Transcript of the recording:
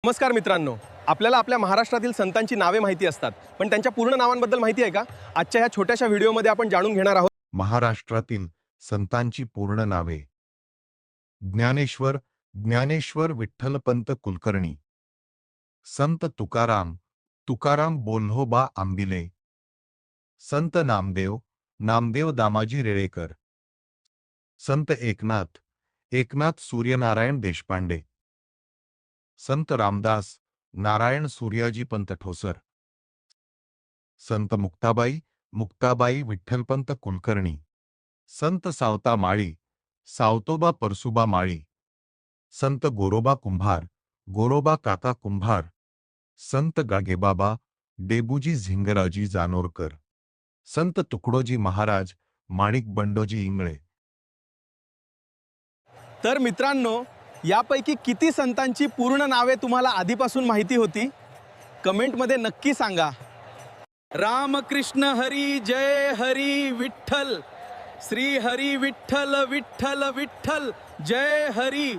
नमस्कार मित्रांनो, आपल्याला आपल्या महाराष्ट्रातील संतांची नावे माहिती असतात, पण त्यांच्या पूर्ण नावांबद्दल माहिती आहे का? आजच्या ह्या छोट्याशा व्हिडिओमध्ये आपण जाणून घेणार आहोत. महाराष्ट्रातील संतांची पूर्ण नावे. ज्ञानेश्वर ज्ञानेश्वर विठ्ठलपंत कुलकर्णी, संत तुकाराम तुकाराम बोल्होबा आंबिले, संत नामदेव नामदेव दामाजी रेळेकर, संत एकनाथ एकनाथ सूर्यनारायण देशपांडे, संत रामदास नारायण सूर्याजी पंत ठोसर, संत मुक्ताबाई मुक्ताबाई विठ्ठलपंत कुलकर्णी, संत सावता माळी सावतोबा परसुबा माळी, संत गोरोबा कुंभार गोरोबा काका कुंभार, संत गागेबाबा डेबूजी झिंगराजी जानोरकर, संत तुकडोजी महाराज माणिक बंडोजी इंगळे. तर मित्रांनो, यापैकी किती संतांची पूर्ण नावे तुम्हाला आधीपासून माहिती होती? कमेंटमध्ये नक्की सांगा. रामकृष्ण हरी, जय हरी विठ्ठल, श्री हरी विठ्ठल विठ्ठल विठ्ठल, जय हरी.